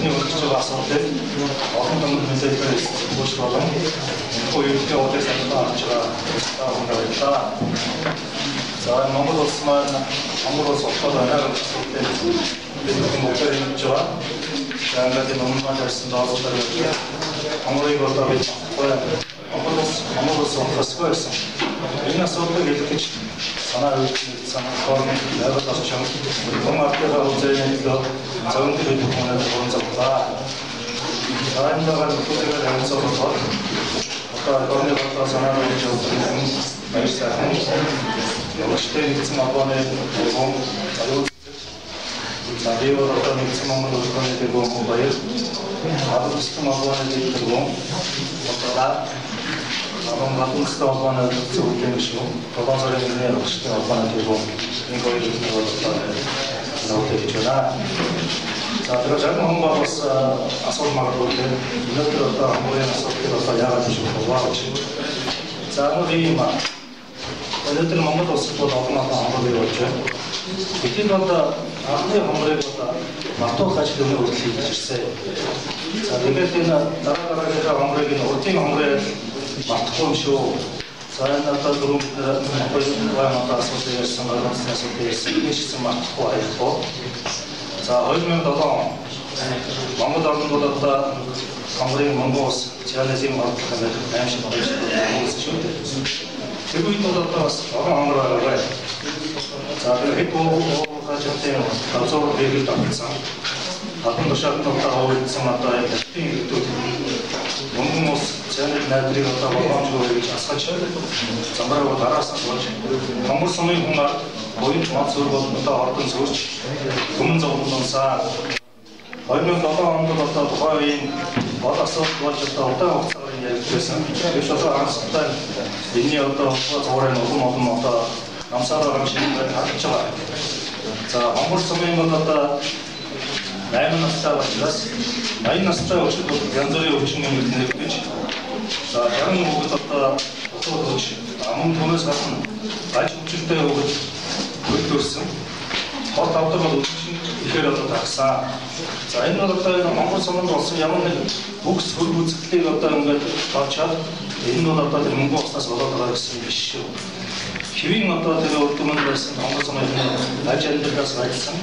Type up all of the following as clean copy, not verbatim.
Бидний өөрчлөлт асуудал олон хүмүүс мэдээлэл өгч болон хоёулаа удаа санаа авч байгаа. За Монгол улс маань Монгол улс олоход анхаарал татсан бид мөнгөөр хийж байгаа. За ингээд Монгол маань ирсэн доолоор Монголыг болоо бид Монгол улс олохосгүй байсан. Энэ асуудлыг хэлэх санаа өгч санаа форм явуулж байгаа. Комментээр үзээд зөвхөн тэр хүмүүст хонцоллоо. Таандаа бүтээл хэмжээгээр одоо орны болоо санаа өгч байгаа. Баярлалаа. Явагчтай нэгдсэн Албаны гом аюул Садио одоо нэгдсэн Монгол улсын гом баяр. Адилхан Албаны нэгдсэн гом одоо Батумстай Албаны зөвлөмж шүү. Толгой сарын нэр өгчтэй Албаны гом энэ хоёрын болоо нөтөж байна. За тэр жагман бас асуулт магадгүй өнөөдөр одоо хамгийн асуудал бол яагаад гэж бодож байна. За нэг юм өнөөдөр Монгол улсад бол олон хамрыг болж байна. Тэгэхэд бол анхны хамрыг бол мартуул ажил өнөө хүртэл хийж ирсэн. За тэгээд энэ дараагийн хамрыг энэ урдын хамрыг мартахгүй юм шүү. За энэ одоо дөрөв одоо асуудал ярьсан асуудал ярьсан нэгсэн мартахгүй аяхгүй. За 2007 Монгол орнд бол одоо хамрын Монгол улс чиалазын бодлого аимшиг болж шүү. Тэр үед бол одоо бас олон хамраа байгаа. За тэгээд хажуутай тавцаар бэргэл тавцсан. Хатан тушаалд одоо үйлдсэн одоо ялтын ирдүүд Монгол улс чиалаз найдрыг одоо боломжгүй гэж асгаж замбараа дараас нь болж Монгол сумын хүмүүс боён мод зүр бол одоо ордон зүрч өмнө зовлонсаа 2007 онд одоо тухайн үеийн бол асуудал болж одоо удаан хугацаар ярьжсэн. Биш одоо анхтай энэний одоо зургийн олон одоо намсаар байгаа шинээр харж байгаа. За Монгол сумын бол одоо 8 настай учраас 80 настай өчигд янз бүрийн өвчин нэмэгдэнэ гэж. За 60 хүүхэд одоо утгуулж амун түүнээс гадна гаж өвчнөд хүүхэд хөлдөрсөн. Хот авдаг бол өвчин ихээр одоо тагсан. За энэ бол одоо Монгол суманд болсон ямар нэг бүгс хөр үзэгдлийг одоо ингээд тоочоод энэ бол одоо тэр мөнгө уснаас болоод байгаа гэсэн биш шүү. Хэвийн одоо тэр урдмын байсан Монгол сумын аж амьдралаас гайсан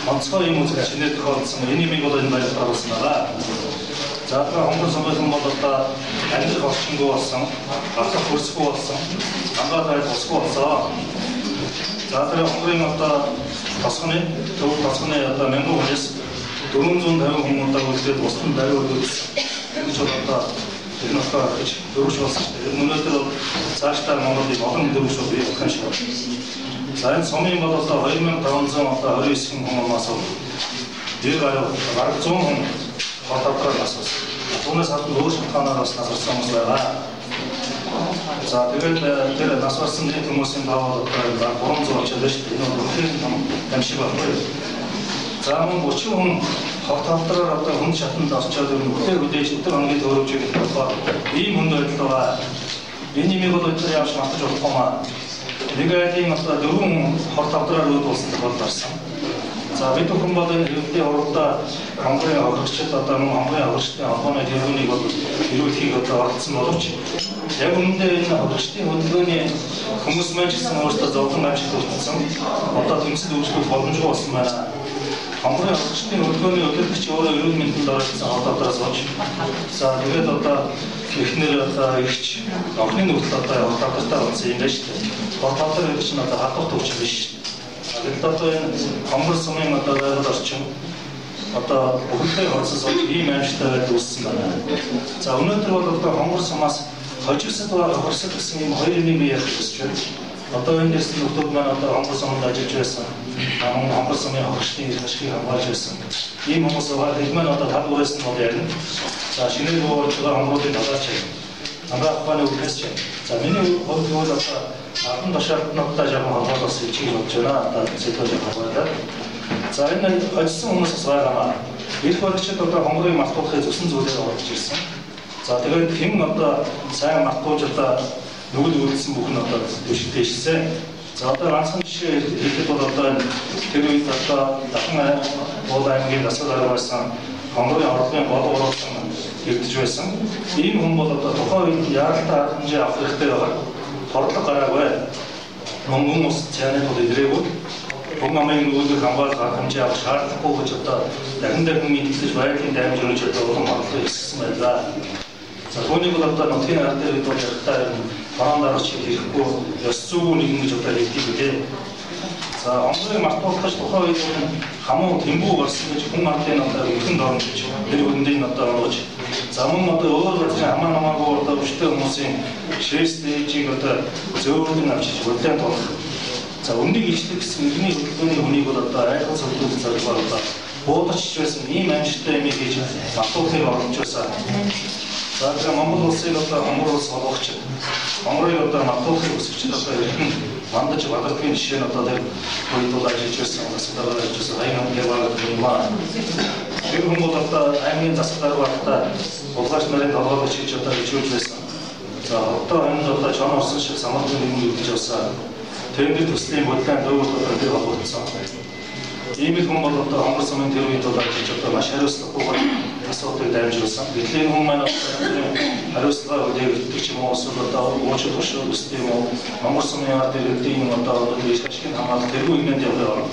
онцгой юм үзэж шинээр тохиолдсон энэ юм бол энэ баяр болсон байгаа. За тэр Монгол сумын бол одоо амьдрал орчингүй болсон, авах хөрсгүй болсон, хамгаалал босгүй болсон. За тэр Монголын одоо тосгоны одоо 1000 хүнээс 450 хүн одоо үлдээд бусдын даруй үлдсэн. Энэ ч одоо энэ одоо гэж дөрвөж болсон шүү дээ. Өнөөдөр цаашдаа Монголыг олон дөрвөж бий болох шиг байна. За энэ сумын бол одоо 2500 одоо 29 хүмүүс дээр бараг 100 хүн хотоодоор насвас. Түүнээс хадгалж өөр шалтгаанаар бас насварсан хүмүүс байгаа. За тэгээд тэр насварсан хүмүүсийн таваа одоо 300 очоод шүү дээ. Энэ бол их шиг байна. За мөн 30 хүн хотоодоор одоо хүн шатанд орчоод өглөө өдөөж өдөр хоногийн төрөвж ирэх болохоор ийм хүнд байдал байгаа. Энэ нэмийг бол өдөр явж мартаж болохгүй маа. Нэгэлийн одоо 4 хотоодоор үүдүүлсэн тохиолдол гарсан. За бид бүхэн бол энэ хэвлэлийн уралдаа Монголын аврагчид одоо Монголын аврагчдын холбооны тэргүүнийг бол ирүүлэхийг одоо оролцсон боловч яг үүндээ энэ аврагчдын хөдөлгөөний хүмүүс маань ч гэсэн өөрсдөө зовлон амжилт үлдсэн. Одоо тэмцэл үйлчлэх боломжгүй болсон байна. Монголын аврагчдын хөдөлгөөний өдөртөгч өөрөө эрүүл мэндэнд оролцсон хотоодоос болж. За тэгээд одоо эхнэр одоо ирч охины нөхөд одоо хотоодтой болсон юм байна шүү дээ. Хотоодор ирч нь одоо хадгалт төвч биш. Тэгээд одоо энэ Монгол сумын одоо байгаль орчин одоо бүхэлдээ хорсос ийм аимшигтай байдал үүссэн байна. За өнөөдөр бол одоо Монгол сумаас хожигсод байгаа хорсол гэсэн ийм хоёр юм ярих гэж байна. Одоо энэ дэс нөхдөд маань одоо Монгол суманд ажиллаж байсан. Монгол сумын хорсолын эрх ашигыг хамгаалж байсан. Ийм хүмүүс байгаа хэд маань одоо тал бүрээс нь бол ярина. За шинээр бууж байгаа Монголын талаач юм. Амрах ухааны үгээс чинь. За миний хувьд бол одоо Ардын тушаалтнуудтай жаахан холбоос хийж болж байна. Одоо зөвхөн хамгаалаад. За энэ очсон хүмүүсээс байгаагаа эрх баригчид одоо Монголын мартуулахыг зөвсөн зүйлээр орж ирсэн. За тэгээд хэн одоо сайн мартуулж одоо нүгэл үйлдсэн бүхэн одоо дэвшилсэн. За одоо ганцхан жишээ хэлэхэд бол одоо тэр үед одоо дахин Уул аймгийн засаг дарга байсан Хонгорын орлогын гол оруулсан эрдэж байсан. Ийм хүн бол одоо тухайн үед яаралтай арга хэмжээ авах хэрэгтэй байгаа. Хордлого гараагүй. Мөнгөн ус цаанууд идрээгүй. Бүх намын нүүдийг хамгаалах арга хэмжээ авах шаардлагагүй гэж одоо дахин мэдээлж байгалийн даймж өрөж одоо уран бодлого ихссэн байлаа. За түүнийг бол одоо нутгийн ард дээр бол ярихтаа баруун дараач хийхгүй ёс зүйн нэгэн гэж одоо хэлдэг үлээ. За Хонгорыг мартуулах тухай үед хамуу тэмбүү гарсан гэж хүн ардын одоо ихэнх дорн гэж тэр үндийг одоо оруулж за мөн одоо өөр газрын хамаа намаагүй одоо өвчтэй хүмүүсийн шээстэйжийг одоо зөөврөнд авчиж хөдлөн тоолох. За үндийг ижлэх гэсэн нэгний хөдөлгөөний хүнийг бол одоо айлгын зөвлөлт зорилгоор одоо буудагч байсан ийм амжилттай юм хийж мартуулахыг оруулж байсан. За тэгээ Монгол улсыг одоо Хонгор улс болгоч Хонгорыг одоо мартуулахыг хүсэж одоо ирхэн мандаж бадлагын жишээ нь одоо тэр үед бол ажиллаж байсан засаг дарга ажиллаж байсан аймаг яваад юм аа. Тэр хүн бол одоо аймгийн засаг дарга багтаа улгаач нарын толгойд хийж одоо хичүүлж байсан. За одоо энэ одоо чон орсон шиг самаргийн юм үлдэж явсан. Тэрний төслийн бодлогын дөөгт одоо тэр холбогдсон. Ийм их хүн бол одоо Хонгор сумын тэр үед бол ажиллаж одоо маш хариуцлагагүй асуудыг дамжуулсан. Гэтэл хүн маань хариуцлага өгдөг ч юм уу эсвэл одоо уучлал тушаал үстэй юм уу Монгол сумын ард иргэдийн одоо их ашиг хамгаалах тэргүй юмд яваа.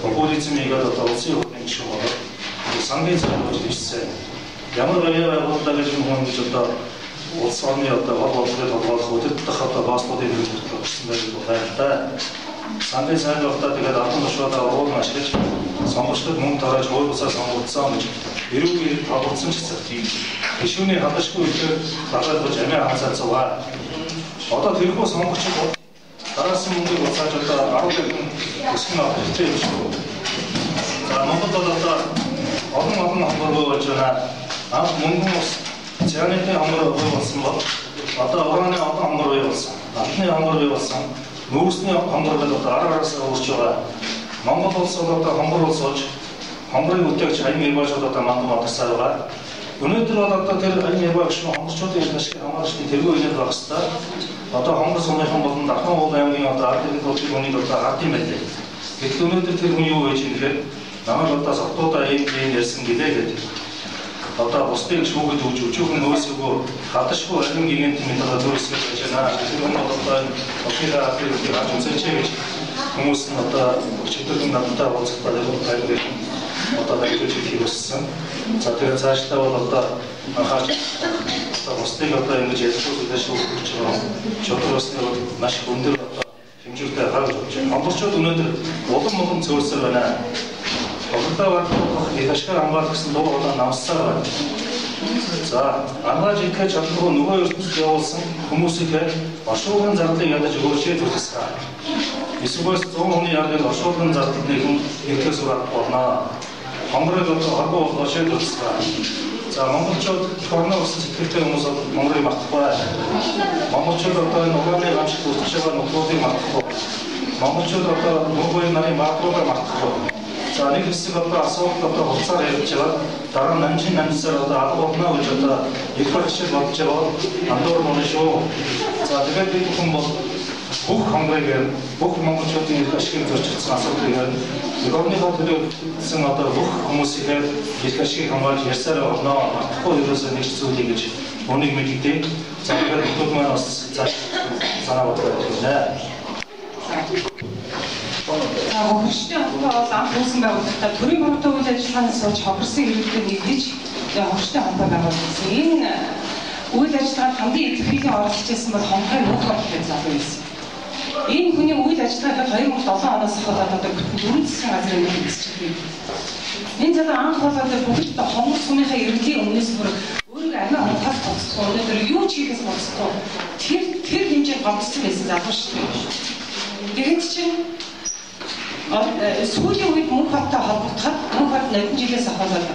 Популизмыг одоо улсын хурлын гишүүн болоод сангийн цаанаас ирсэн. Ямар байгууллага гэж хүн гэж одоо улс орны одоо холбоотой толгойлох өдөртөх одоо бааслуудын төлөвлөлт өгсөн байх л да. Сангийн цаанд болоод тэгээд албан тушаалаа уул ашиглаж сонгогчдод мөнгө тарааж өөр бусаар сонгогдсон гэж эрүүгийн толгоцсон ч гэсэн гишүүний хадашгүй ихээр дагаад бож амиа ханцаа цугаа. Одоо тэрхүү сонгогчид дараасан мөнгөийг уцааж одоо 10 мянган өсгөн авах хэрэгтэй юм шиг. За Монгол бол одоо олон хонгор болж байна. Анх мөнгөн ус цааныхны хонгор болсон бол одоо ураны одоо хонгор болсон. Алтны хонгор болсон. Нүүрсний хонгор бол одоо араас өөрч байгаа. Монгол улс бол одоо хонгор улс болж хонгорын үтэгч аян явааш одоо манган батсаар байгаа. Өнөөдөр бол одоо тэр аян яваач хонгорчуудын ашиг хамгаалалтын тэргүй үнэт байх хэвээр. Одоо хонгор сумынхан болон Дахан уул аймгийн одоо ард иргэд болтыг үнийг одоо хард юм байлээ. Гэтэл өнөөдөр тэр хүн юу гэж юм гэхээр намайг одоо сохтуудаа ийм ярьсан гэлээ гэдэг. Одоо бусдыг шүүгэж өгч өчүүхэн нөөсөөгөө хадашгүй архин гигэнт мэд одоо зөөсгөж байж байна. Тэр нь одоо офиса априлыг хаж үзэж гэж хүмүүс нь одоо өчигдөр надтай уулзалтаа тавьдаг. Одоо ажиллаж хийсэн. За тэгээ цаашдаа бол одоо анхаарч одоо бусдыг одоо ингэж ялгуулж шүүгэж байгаа. Шодрос нь маш өндөр одоо хэмжүүртэй харж байна. Монголчууд өнөөдөр улам зөөлсөр байна. Одоогоор их ашиг хамгаалах гэсэн дуу хоолой намсаар байна. За, ангааж ихэ чадваргүй нөгөө ертөнцид явуулсан хүмүүсийг оршуулгын зардлыг ядаж өөрчилж үзсэн. Эсвэл 100 хүний ярдыг оршуулгын зардлыг нэгэн ихээс урах болно. Хонгорыг одоо харгуу оршуулж үзсэн. За, монголчууд корона усан сэтгэлтэй хүмүүс Монголыг мартахгүй. Монголчууд одоо энэ ураны гамшигт үлдэж байгаа нөхрүүдийг мартахгүй. Монголчууд одоо мөнгөний нарын баатруугаа мартахгүй. За нэг хэсэг одоо асуудал одоо хуцаар ярьж байгаа. Дараа нь намжсаар одоо алга болно гэж одоо их багшид бодож байгаа. Андуур мөн шүү. За тэгээд энэ хүн бол бүх хонгорыг бүх монголчуудын их ашиг зорчигдсан асуудлыг Европынхаа төлөвлөсөн одоо бүх хүмүүсийг их ашиг хамгаалж ярьсаар болно. Мартахгүй ерөөсөө нэг зүйлийг гэж өнийг мэддээ. За тэгээд бүгд маань бас санаа бодлоо хэлнэ. Хөгжлийн хамтаа бол анх үүсэн байгууллагатай төрийн борлуулалтын үйл ажиллагааны сууж хохирсон иргэдэд нэгдэж хөгжлийн хамтаа байгуулсан. Энэ үйл ажиллагаанд хамгийн илэрхийлэн оролцож байсан бол Хонгорын нөх борлуулалтын залуу байсан. Энэ хүний үйл ажиллагаанд 2007 оноос хойш одоо дөрвөн засгийн газрын нэг хэсэг. Энэ залуу анх бол бүгд Хонгор сумынхаа иргэдийн өмнөөс бүр өөрийгөө амиа хангах тохиолдсон. Өнөөдөр юу ч хийхээс болцсон. Тэр хэмжээнд гомдсон байсан залуу шүү дээ. Тэгэд чинь сүүлийн үед мөнх хоттой холбогдоход мөнх хот нэгэн жилээс хойш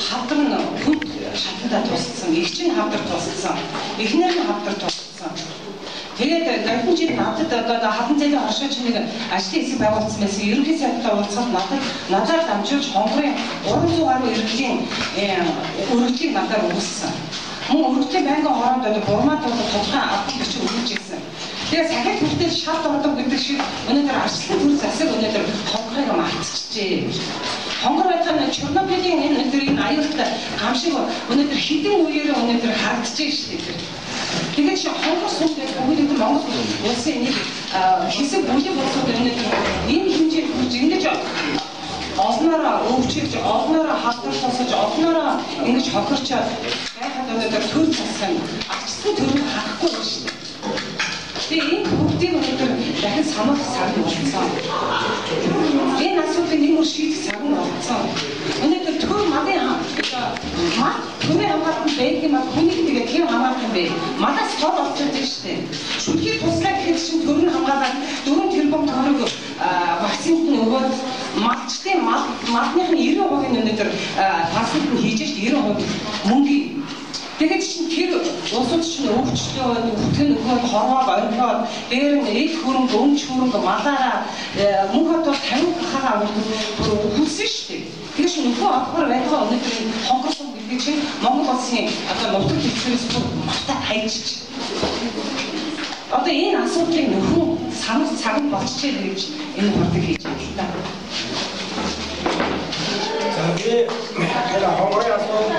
хавдар нь хүнд шатандаа туссан, их чинь хавдар туссан, эхнэр нь хавдар туссан. Тэгээд нэгэн жил надад одоо хадан зэлийн оршууч нэг ажлын хэсэг байгуулсан байсан. Ерөнхий сайдтай уулзахад надад дамжуулж Хонгорын 300 гаруй иргэдийн өргөдлийг надад өгсөн. Мөн өргөдлийн байнгын хооронд одоо бурмаа тодорхой авдаг гэж өгч ирсэн. Тэгээ сахид хүртэл шат ордог гэдэг шиг өнөөдөр арчлан төр засаг өнөөдөр Хонгорыг мартчихжээ. Хонгор байхад Чернобылийн энэ аюултай гам шиг өнөөдөр хэдэн үеэр өнөөдөр харагдаж шүү дээ. Тэгээд чи хонгор сүнтэй бүгд Монгол улсын нэг хэсэг бүлэг болсод өнөөдөр энэ хэмжээнд хүрч ингэж олноороо өвчилж, олноороо халтар сонсож, олноороо ингэж хохирчоод байхад өнөөдөр төр зассан агчсан төрөг харахгүй байна шүү дээ. Тэгээ энэ бүгдийг өнөөдөр дахин санах цаг болсон. Энэ асуудлыг нэг шийдэх цаг нь болсон. Өнөөдөр төр мадын мад түрээ хамгаалсан байх юм аа хүнийг тэгээ тэр хамгаалсан бэ. Мадаас тор болчиход байна шүү дээ. Шүлхий туслаа гэхэд чинь төр нь хамгаалаад 4 тэрбум тоног вакцинд нь өгөөд малчтын малных нь 90% нь өнөөдөр пассивт нь хийж шүү 90% мөнгө. Тэгээд чинь тэр улсууд чинь өвчлөө, өвтгөн өгөөд хорвоо оргиод дээр нь ил хөрөнгө, өмч хөрөнгө малаараа мөнгө хот 50 хахаа хүссэн шүү дээ. Тэгэхээр чинь нөхөө авахар байгаа өнөөдөр хонгорсон гэдэг чинь Монгол улсын одоо нутаг дэвсгэрээс бүр мартаа хайчиж. Одоо энэ асуудлыг нөхөө санах цаг нь болчихжээ гэж энэ хурдаг хийж байна. Тэгэхээр хонгорын асуудал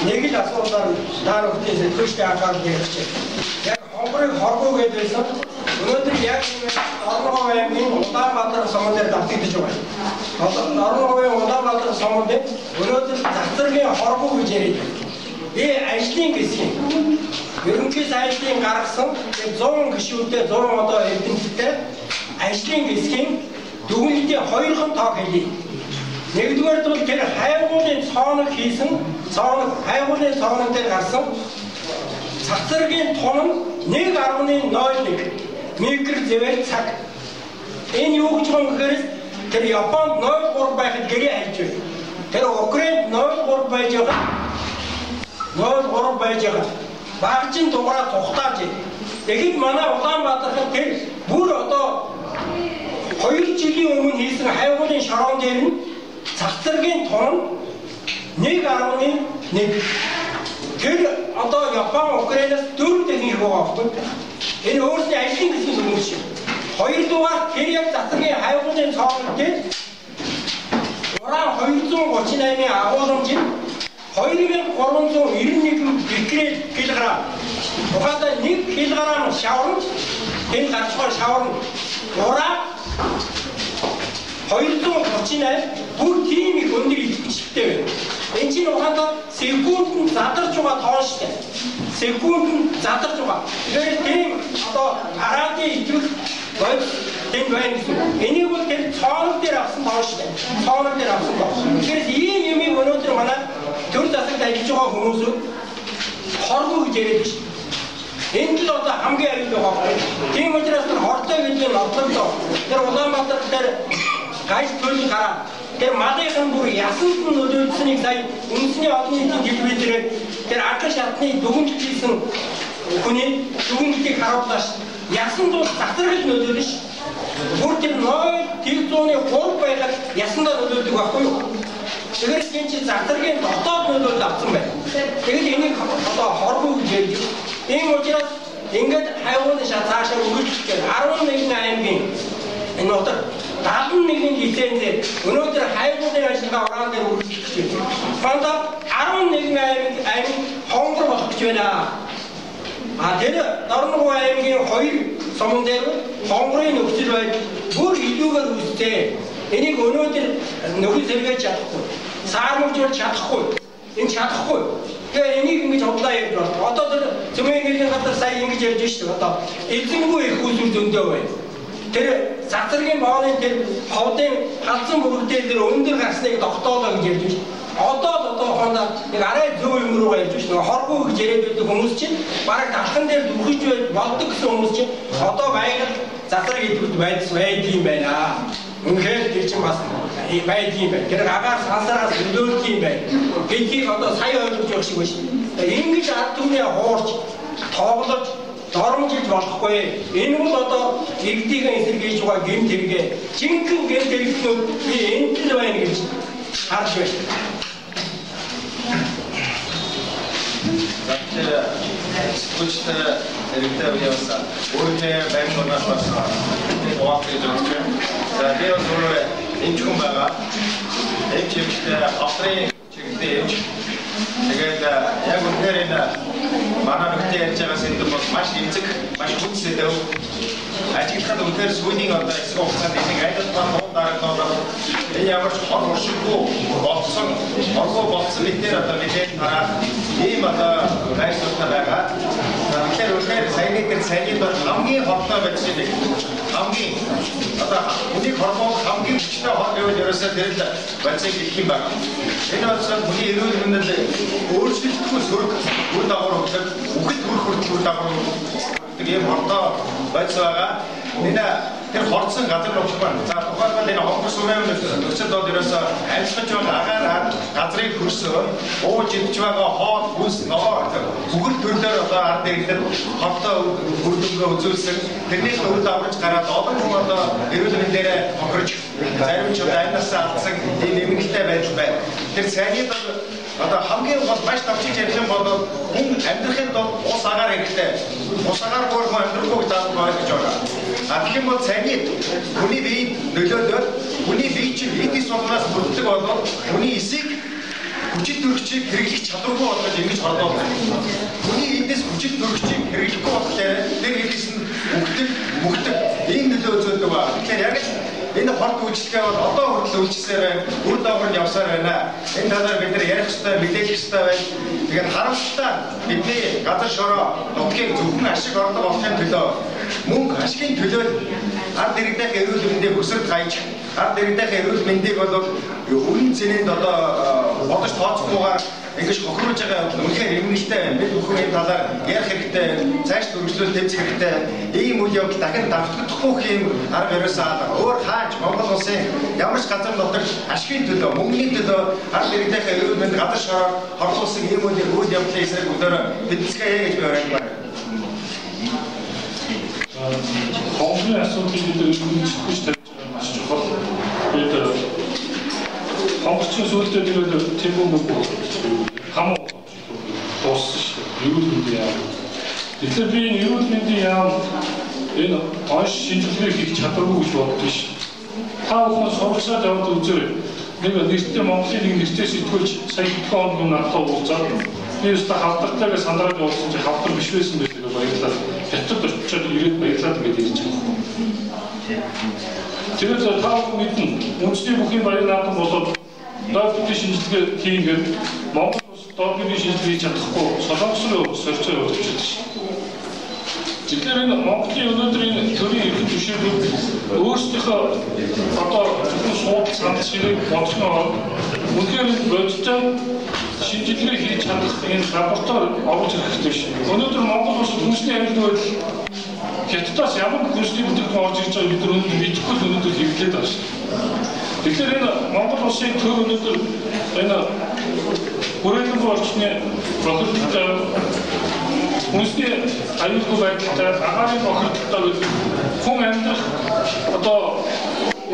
нэг л асуудлаар та бүхэн сэтгэлтэй анхаарал тавьж яг хонгорыг хоргоо гэдэг байсан. Өнөөдөр яг Орногов аймгийн Улаанбаатар сумын дээр давтагдж байгаа. Орноговын Улаанбаатар сумын дээр өнөөдөр завцаргийн хоргоо гэж яриад байна. Ажлын гисгэн ерөнхий сайдын гаргасан 100 гишүүдтэй 100 одоо эрдэмтдтэй ажлын гисгэн дүгнэлтийн 2 хон тоог хэлье. Нэгдүгээр бол тэр хайгуулын цооног хийсэн хайгуулын цооног дээр гарсан цацрагийн тун нь 1.01 микр зэвэр цаг. Энэ юу гэж юм гэхээр тэр Японд 0.3 байхад гэрээ хайж байна. Тэр Украинд 0.3 байж байгаа. Багжин дугаараа тухтааж байна. Тэгэхэд манай Улаанбаатархан тэр бүр одоо 2 жилийн өмнө хийсэн хайгуулын шороон дээр нь цацрагийн тун 1.1 тэр одоо Япон Украинаас 4 дахин их байгаа. Энэ өөрсдийн ажлын гэсэн юм шиг. Хоёрдугаар тэр яг цацрагийн хайгуулын цооног дээр уран 238-ийн агуулмж 2391 кг. Ухаалаа 1 кг шавар энэ гарчгаа шавар уран 238 бүр тийм их өндөр идэвхтэй байна. Энэ чинь ухаалаа секундэд задарч байгаа тоон шүү дээ. Секундэд задарч байгаа. Тэгэхээр тийм одоо араадын идэвх тэнд байна гэсэн. Энийг бол тэр цооног дээр авсан тоон шүү дээ. Цооног дээр авсан тоон. Тэгэхээр ийм юмыг өнөөдөр манай төр засагт ажиллаж байгаа хүмүүс хоргоо гэж яриад шүү. Энд л одоо хамгийн аюул байгаа. Тийм учраас тэр хортой гэдэг нь орлогоо. Тэр Улаанбаатар дээр гайс төлөв гараа. Тэр малынхан бүр ясанд нь нөлөөлсөнийг сая үндэсний олон нийтийн телевизээр тэр анхан шатны дүгнэлт хийсэн хүний дүгнэлтийг харууллаа ш. Ясанд бол цацрагд нөлөөлнө ш. Бүр тэр 0.3 байгаад ясандаа нөлөөлдөг байхгүй юу? Тэгэхээр энэ чинь цацрагийн дотоод нөлөөлөл авсан байна. Тэгэд энийг одоо хоргоо гэж ярьж. Ийм учраас ингээд хайгуулын шат цаашаа үргэлжлэж 11 аймгийн энэ утга 71 лицензээр өнөөдөр хайгуулын ажиллагаа уран дээр үргэлжлэж байна. Фонда 11 аймаг хонгор болох гэж байна. Тэр Орногов аймгийн 2 сумын дээр хонгорын нөхцөл байдал бүр илүүгээр үүстэй. Энийг өнөөдөр нөхөд сэргээж чадахгүй. Саармжуулж чадахгүй. Энэ чадахгүй. Тэгээ энийг ингэж худлаа ярьж байна. Одоо тэр Цөмөнгийн газар сая ингэж ярьж шүү дээ. Одоо эзэнгүй их үзүүл зөндөө байна. Тэр цацрагийн бооны тэр ховдын халдсан бүрдээ тэр өндөр гарсныг тогтоолоо гэж ярьж байна. Одоо хондоо нэг арай зөв юм руу ярьж байна. Хоргоо гэж яриад байдаг хүмүүс чинь бараг талхан дээр дүрхэж болдог гэсэн хүмүүс чинь одоо байгаль цацраг идэвхтэй байдгийн байна. Үнэхээр тэр чинь бас байдгийн байна. Тэр агаар сансараас нөлөөлдөг юм байна. Гэдгийг одоо сая ойлгож явах шиг байна. Ингэж ард түмний хуурч тоглож доромжилж болохгүй. Энэ бол одоо иргэдийн эсэргээж байгаа гэмт хэрэгээ. Жинхэнэ гэмт хэрэгтнүүд би энд л байна гэж харж байна. Сэтгүүлчтэй хэрэгтэй явсан. Өөрийнхөө байрнаас бас угаах гэж байна. За би өөрөө энэ хүн байгаа. эмч эмчтэй австрийн чиглэлтэй эмч. Тэгээд яг үнээр энэ манай нөхдөд ярьж байгаа сэдв бол маш эмзэг, маш хүнд сэдв. Ажиглахад үнээр сүүлийн одоо хэсэг хугацаанд энийг айлтгах нуун дарагнууд энэ ямар ч хор уршиггүй болцсон, оргоо болцсон мэдээр одоо мэдээд тарах ийм одоо гайхалтай байгаа. Тэгэхээр үнээр саяны бол хамгийн хортой байж байгаа. Хамгийн одоо үнийг хормоо хамгийн хүчтэй хор гэвэл ерөөсөө тэр л бацыг хэлэх юм байна. Энэ бол хүний эрүүл мэндийг өөрчлөлтгүй сөрөг үр дагавар өгдөг, үхэл бүр хүртэл үр дагавар өгдөг ийм хортой байж байгаа. Энэ тэр хорцсон газар нөхч байна. За тухайлбал энэ хонхор сүмэн нөхцөл бол ерөөсөө амьсгаж байгаа агаар газрыг хөрсөө ууж идж байгаа хоол бүс ногоо бүгд төрлөөр одоо ард иргэдэд хортой бүрдүүлгээ үзүүлсэн. Тэрнээс үр дагаварч гараад олон хүн одоо эрүүл мэндээрээ хохирч зарим ч одоо амьнасаа алдсан ийм эмгэлтэй байдал байна. Тэр сайныг одоо хамгийн гол маш тавчиж ярих юм бол хүн амьдрахын тулд ус агаар хэрэгтэй. Ус агаар бүр амьдрахгүй таахгүй гэж байна. Тэгэх юм бол сайныг хүний биеийг нөлөөлөд хүний бие чинь эдис болоос бүрддэг болоод хүний эсийг хүчит төрөгчийг хэрэглэх чадваргүй болгож ингэж хордоод байна. Хүний эдис хүчит төрөгчийг хэрэглэхгүй болохоор тэр эдис нь мөхдөг ийм нөлөө үзүүлдэг ба. Тэгэхээр яг энэ хорт үйлчлэгээ бол одоо хүртэл үйлчлсээр байна. Үр дагавар нь явсаар байна. Энэ талаар бид нар ярих ёстой, мэдээлэх ёстой байна. Тэгээд харамсалтай бидний газар шороо нутгийг зөвхөн ашиг орлого олохын төлөө мөнгө ашигын төлөө ард иргэдийн эрүүл мэндийг өсөрт гайж, ард иргэдийн эрүүл мэндийг бол өрн цэнэнд одоо бодож тооцохгүйгээр ингэж хохируулж байгаа үнэхээр эмгэлтэй байна. Бид бүхэн энэ талаар ярих хэрэгтэй, цааш хөгжлөл тэмцэх хэрэгтэй. Ийм үйл явдал дахин давтагдахгүй юм арга ерөөсөө алга. Өөр хаач Монгол улсын ямар ч газар нутагт ашигын төлөө, мөнгөний төлөө ард иргэдийн эрүүл мэнд газар шороо хорлуулсан ийм үйл явдлын эсрэг өдөр бэлтгэе гэж би уриалж байна. Хонхны асуудлыг бид үнэлэхгүй тавьж байгаа маш чухал. Бид хонхчны сүлдээ дээрээ тэнгуү мөнгө хамаа дууссан шүү дээ. Эрүүл мэндийн яам. Тэгэхээр би энэ эрүүл мэндийн яам энэ онш шинжилгээ хийх чадваргүй гэж боддог ш. Та бүхэн сургалтад яваад үзээрэй. Нэг нэртэй Монголын нэг нэртэй сэтгүүлч сая хэдхэн хоногийн надад уулзаад би өөртөө хавтартайгаа сандраад явуулсан чи хавтар биш байсан байдаг баярлалаа. Хятад очиод ирээд баярлаад ингэж ирж байгаа. Тэгээд та бүхэн мэднэ. Үндэсний бүхний баяр наадам болоод доктор шинжилгээ хийгээд Монгол улс доктор шинжилгээ хийж чадахгүй Солонгос руу сорьцоо явуулж байгаа ш. Тэгэхээр энэ Монголын өнөөдрийн төрийн эрхэм түвшинүүд өөрсдийнхөө одоо зөвхөн сууд цанд шиг бодсноо үнэхээр бодтой шинжилгээ хийж чадах энэ лаборатори оруулж ирэх хэрэгтэй ш. Өнөөдөр Монгол улс хүнсний аюулгүй байдал Хятадаас ямар хүнсний бүтээгдэхүүн орж ирж байгааг бид өнөөдөр мэдэхгүй өнөөдөр хэвлээд байна ш. Тэгэхээр энэ Монгол улсын төр өнөөдөр энэ хүрээлэн орчны прокуратуртай хүнсний аюулгүй байдалтай агаарын прокуратуртай хүн амьдрах одоо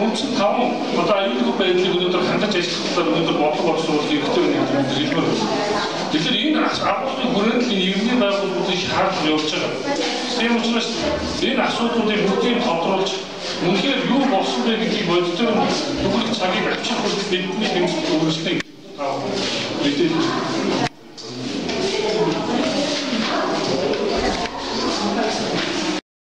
үндсэн 5 одоо аюулгүй байдлыг өнөөдөр хангаж ажиллах өнөөдөр бодлого орсон хэрэгтэй нэг хэлбэр байна. Тэгэхээр энэ агуулгын хүрээлэн нийгмийн байгууллагуудыг шаардлагыг явуулж байгаа. Тийм учраас энэ асуудлуудыг бүгдийг тодруулж үнэхээр юу болсон бэ гэдгийг боддог төгөлх цагийг авчих бол бидний хэмжээнд өөрчлөлт мэдээлэл